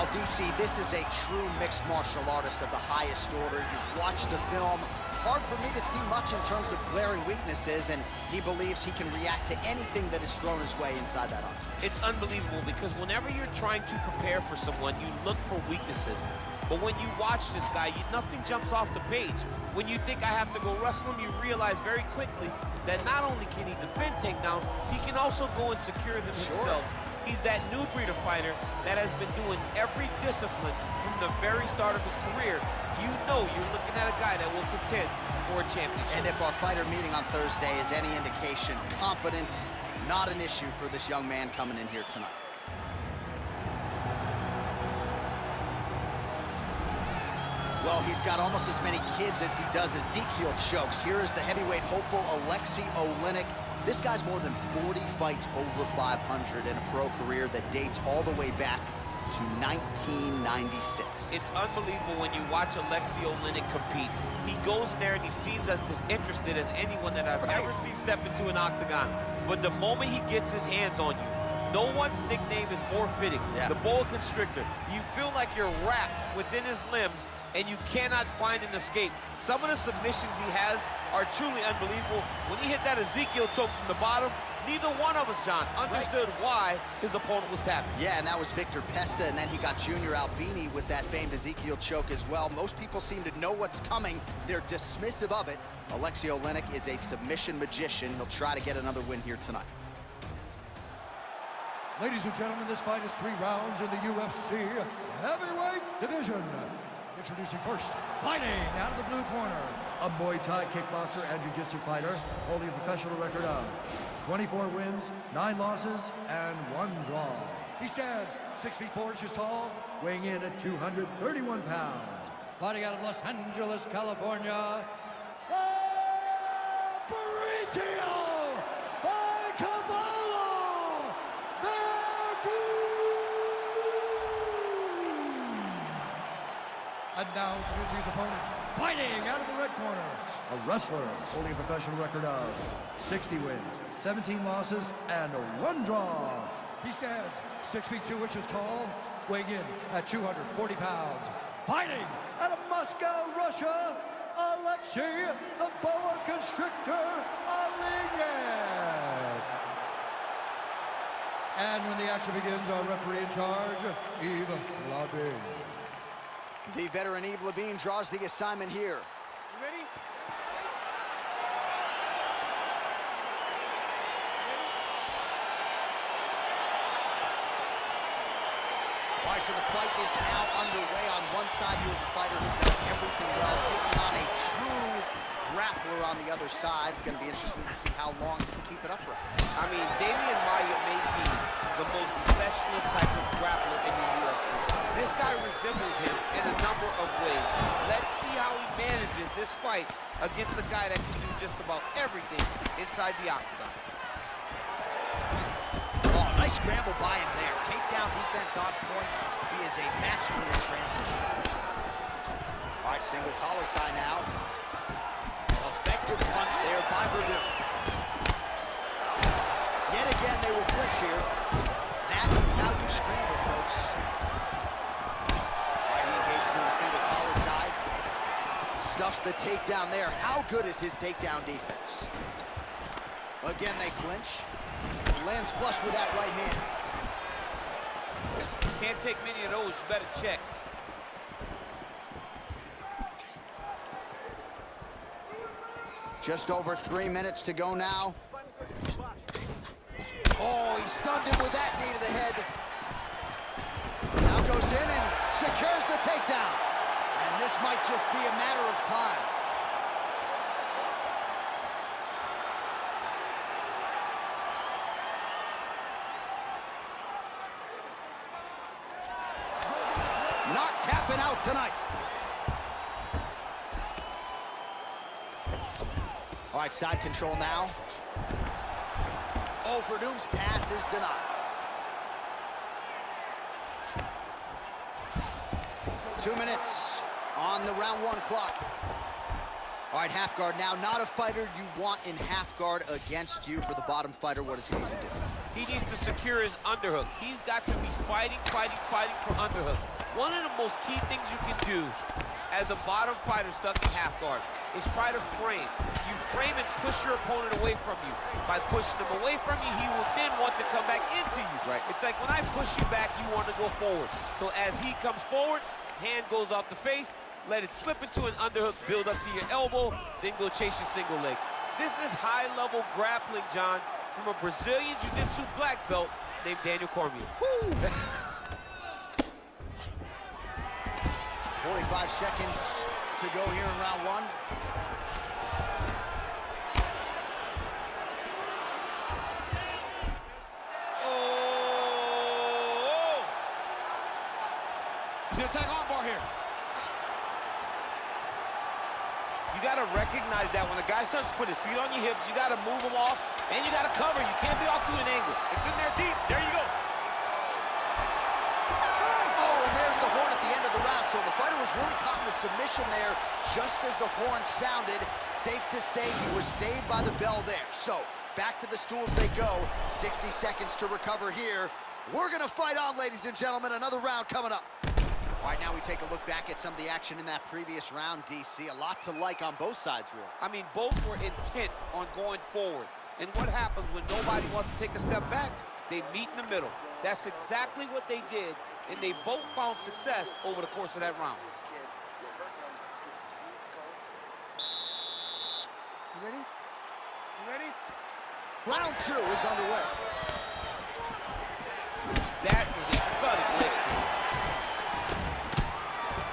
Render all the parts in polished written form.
Well, DC, this is a true mixed martial artist of the highest order. You've watched the film. Hard for me to see much in terms of glaring weaknesses, and he believes he can react to anything that is thrown his way inside that arm. It's unbelievable because whenever you're trying to prepare for someone, you look for weaknesses. But when you watch this guy, nothing jumps off the page. When you think I have to go wrestle him, you realize very quickly that not only can he defend takedowns, he can also go and secure them himself. He's that new breed of fighter that has been doing every discipline from the very start of his career. You know you're looking at a guy that will contend for a championship. And if our fighter meeting on Thursday is any indication, confidence, not an issue for this young man coming in here tonight. Well, he's got almost as many kids as he does Ezekiel chokes. Here is the heavyweight hopeful, Aleksei Oleinik. This guy's more than 40 fights over 500 in a pro career that dates all the way back to 1996. It's unbelievable when you watch Aleksei Oleinik compete. He goes in there and he seems as disinterested as anyone that I've ever seen step into an octagon. But the moment he gets his hands on you, no one's nickname is more fitting. The boa constrictor. You feel like you're wrapped within his limbs and you cannot find an escape. Some of the submissions he has are truly unbelievable. When he hit that Ezekiel choke from the bottom, neither one of us, John, understood why his opponent was tapping. Yeah, and that was Victor Pesta, and then he got Junior Albini with that famed Ezekiel choke as well. Most people seem to know what's coming. They're dismissive of it. Aleksei Oleinik is a submission magician. He'll try to get another win here tonight. Ladies and gentlemen, this fight is 3 rounds in the UFC heavyweight division. Introducing first, fighting out of the blue corner, a Muay Thai kickboxer and jiu-jitsu fighter holding a professional record of 24 wins, 9 losses, and 1 draw. He stands 6 feet 4 inches tall, weighing in at 231 pounds. Fighting out of Los Angeles, California, Fabricio! And now introducing his opponent, fighting out of the red corner, a wrestler holding a professional record of 60 wins, 17 losses, and 1 draw. He stands 6 feet 2 inches tall, weighing in at 240 pounds. Fighting out of Moscow, Russia, Aleksei, the boa constrictor, Oleinik. And when the action begins, our referee in charge, Yves Labine. The veteran Yves Labine draws the assignment here. You ready? All right, so the fight is now underway. On one side, you have a fighter who does everything well, taking on a true grappler on the other side. Going to be interesting to see how long he can keep it upright. I mean, Damian Maia may be the most specialist type of grappler in the UFC. This guy resembles him in a number of ways. Let's see how he manages this fight against a guy that can do just about everything inside the octagon. Oh, nice scramble by him there. Takedown defense on point. He is a master in transition. All right, single collar tie now. Effective punch there by Werdum. Yet again, they will clinch here. That is how you scramble, folks. He engages in the single collar tie. Stuffs the takedown there. How good is his takedown defense? Again, they clinch. Lands flush with that right hand. Can't take many of those, you better check. Just over 3 minutes to go now. Oh, he stunned him with that knee to the head. Now goes in and secures the takedown. And this might just be a matter of time. Not tapping out tonight. All right, side control now. Oh, Werdum's pass is denied. 2 minutes on the round 1 clock. All right, half guard now. Not a fighter you want in half guard against you. For the bottom fighter, what does he need to do? He needs to secure his underhook. He's got to be fighting for underhook. One of the most key things you can do as a bottom fighter stuck in half guard is try to frame. You frame and push your opponent away from you. By pushing him away from you, he will then want to come back into you. Right. It's like when I push you back, you want to go forward. So as he comes forward, hand goes off the face, let it slip into an underhook, build up to your elbow, then go chase your single leg. This is high-level grappling, John, from a Brazilian Jiu-Jitsu black belt named Daniel Cormier. 45 seconds to go here in round one. Oh! He's gonna attack armbar here. You gotta recognize that when a guy starts to put his feet on your hips, you gotta move him off, and you gotta cover. You can't be off to an angle. It's in there deep. There you go. Oh, and there's the horn at the end of the round. So the fighter was really caught in the submission there just as the horn sounded. Safe to say he was saved by the bell there. So back to the stools they go. 60 seconds to recover here. We're gonna fight on, ladies and gentlemen. Another round coming up. All right, now we take a look back at some of the action in that previous round, DC. A lot to like on both sides, really. I mean, both were intent on going forward. And what happens when nobody wants to take a step back? They meet in the middle. That's exactly what they did, and they both found success over the course of that round. You ready? You ready? Round two is underway. That was a thudding lick.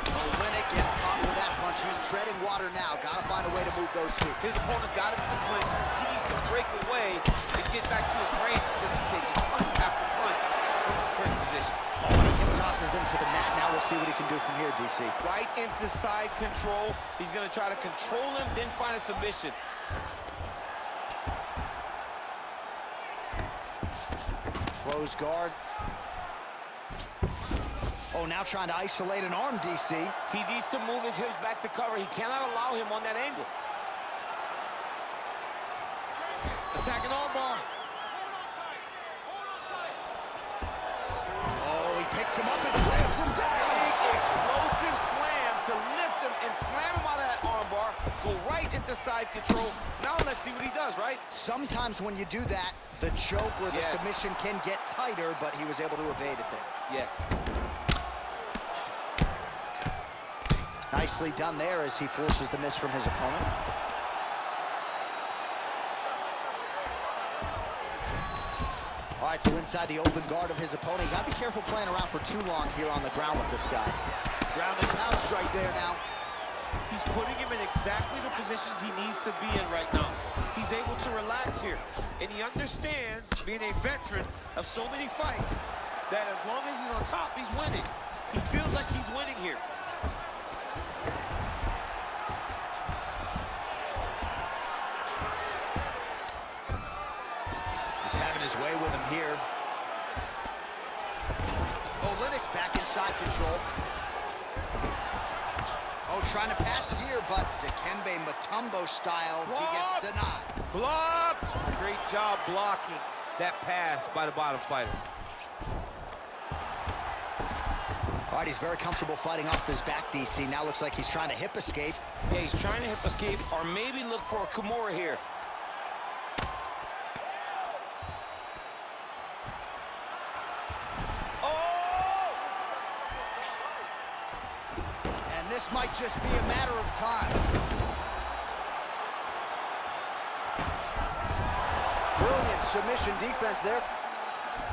Oleinik gets caught with that punch. He's treading water now. Got to find a way to move those feet. His opponent's got him in the clinch. He needs to break away and get back to his range because he's taking punch after punch from his current position. Oh, and he hip tosses him to the mat. Now we'll see what he can do from here, DC. Right into side control. He's going to try to control him, then find a submission. Close guard. Oh, now trying to isolate an arm, DC. He needs to move his hips back to cover. He cannot allow him on that angle. Attacking armbar. Oh, he picks him up and slams him down. Big explosive slam to lift him and slam him out of that armbar. Go right into side control. Now let's see what he does, right? Sometimes when you do that, the choke or the submission can get tighter, but he was able to evade it there. Yes. Nicely done there as he forces the miss from his opponent. All right, so inside the open guard of his opponent. You got to be careful playing around for too long here on the ground with this guy. Ground and pound strike there now. He's putting him in exactly the positions he needs to be in right now. He's able to relax here. And he understands, being a veteran of so many fights, that as long as he's on top, he's winning. He feels like he's winning here. He's having his way with him here. Oleinik's back inside control. Oh, trying to pass here, but Dikembe Mutombo style, he gets denied. Blocked! Great job blocking that pass by the bottom fighter. All right, he's very comfortable fighting off this back, DC. Now looks like he's trying to hip escape. Yeah, he's trying to hip escape or maybe look for a Kimura here. This might just be a matter of time. Brilliant submission defense there.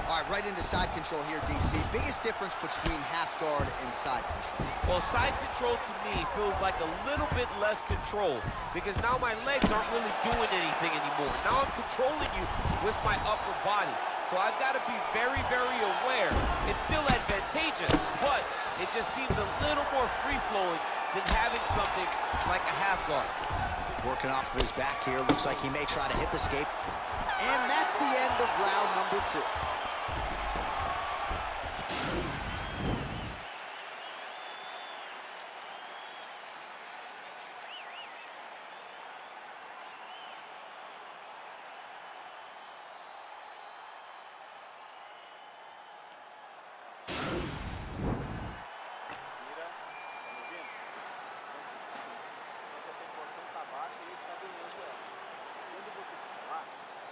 All right, right into side control here, DC. Biggest difference between half guard and side control. Well, side control to me feels like a little bit less control because now my legs aren't really doing anything anymore. Now I'm controlling you with my upper body. So I've got to be very, very aware. It's still advantageous, but it just seems a little more free-flowing than having something like a half guard. Working off of his back here. Looks like he may try to hip escape. And that's the end of round number two.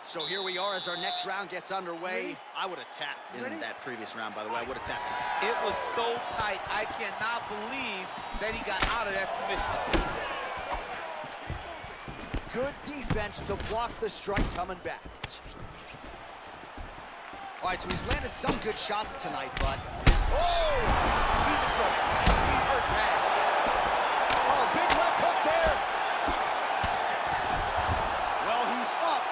So here we are as our next round gets underway. I would have tapped in that previous round, by the way. I would have tapped. It was so tight. I cannot believe that he got out of that submission. Good defense to block the strike coming back. All right, so he's landed some good shots tonight, but this, oh! He's in trouble. He's hurt bad. Oh, big left hook there. Well, he's up,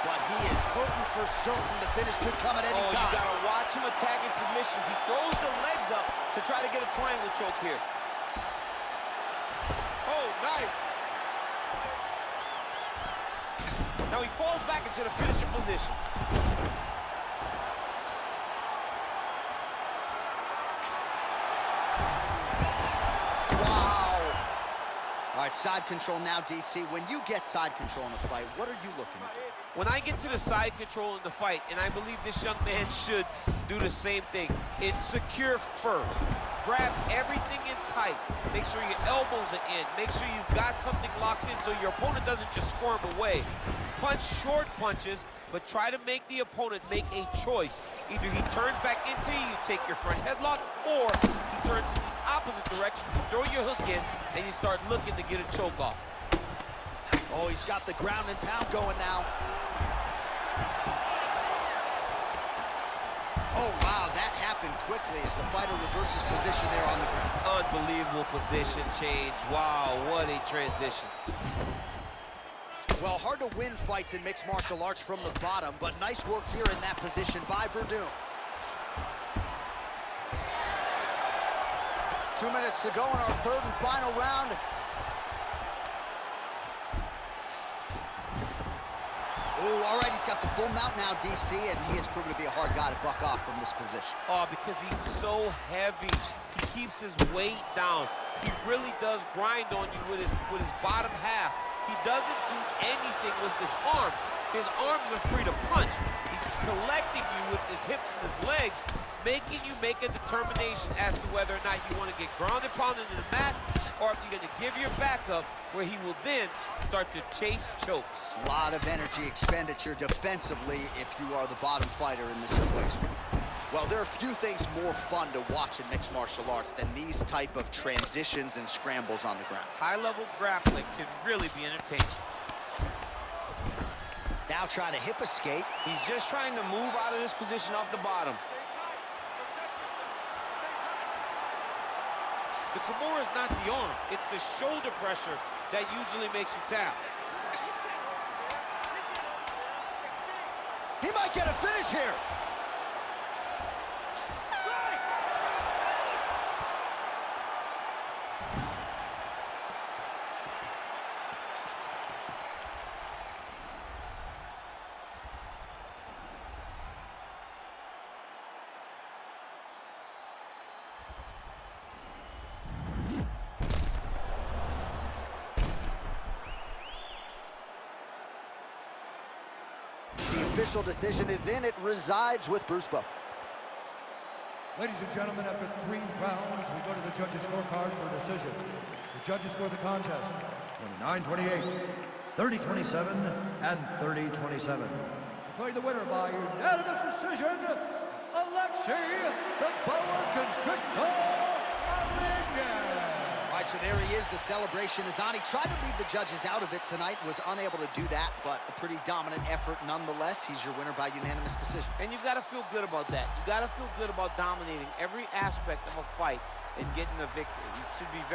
but he is hurting for certain. The finish could come at any time. You gotta watch him attacking submissions. He throws the legs up to try to get a triangle choke here. Oh, nice. Now he falls back into the finishing position. All right, side control now, DC. When you get side control in a fight, what are you looking at? When I get to the side control in the fight, and I believe this young man should do the same thing, it's secure first. Grab everything in tight. Make sure your elbows are in. Make sure you've got something locked in so your opponent doesn't just squirm away. Punch short punches, but try to make the opponent make a choice. Either he turns back into you, you take your front headlock, or he turns in the opposite direction, you throw your hook in, and you start looking to get a choke off. Oh, he's got the ground and pound going now. Oh, wow, that happened quickly as the fighter reverses position there on the ground. Unbelievable position change. Wow, what a transition. Well, hard to win fights in mixed martial arts from the bottom, but nice work here in that position by Werdum. 2 minutes to go in our third and final round. Oh, all right, he's got the full mount now, DC, and he has proven to be a hard guy to buck off from this position. Oh, because he's so heavy. He keeps his weight down. He really does grind on you with his bottom half. He doesn't do anything with his arms. His arms are free to punch. He's collecting you with his hips and his legs, making you make a determination as to whether or not you want to get grounded pounded into the mat, or if you're going to give your back up, where he will then start to chase chokes. A lot of energy expenditure defensively if you are the bottom fighter in this situation. Well, there are few things more fun to watch in mixed martial arts than these type of transitions and scrambles on the ground. High-level grappling can really be entertaining. Now trying to hip escape. He's just trying to move out of this position off the bottom. The Kimura is not the arm. It's the shoulder pressure that usually makes you tap. He might get a finish here. The official decision is in. It resides with Bruce Buffer. Ladies and gentlemen, after 3 rounds, we go to the judges' scorecards for a decision. The judges score the contest 29-28, 30-27, and 30-27. Declaring the winner by unanimous decision, Aleksei, the Boa Constrictor Oleinik. All right, so there he is. The celebration is on. He tried to leave the judges out of it tonight, was unable to do that, but a pretty dominant effort nonetheless. He's your winner by unanimous decision. And you've got to feel good about that. You got to feel good about dominating every aspect of a fight and getting a victory. You should be very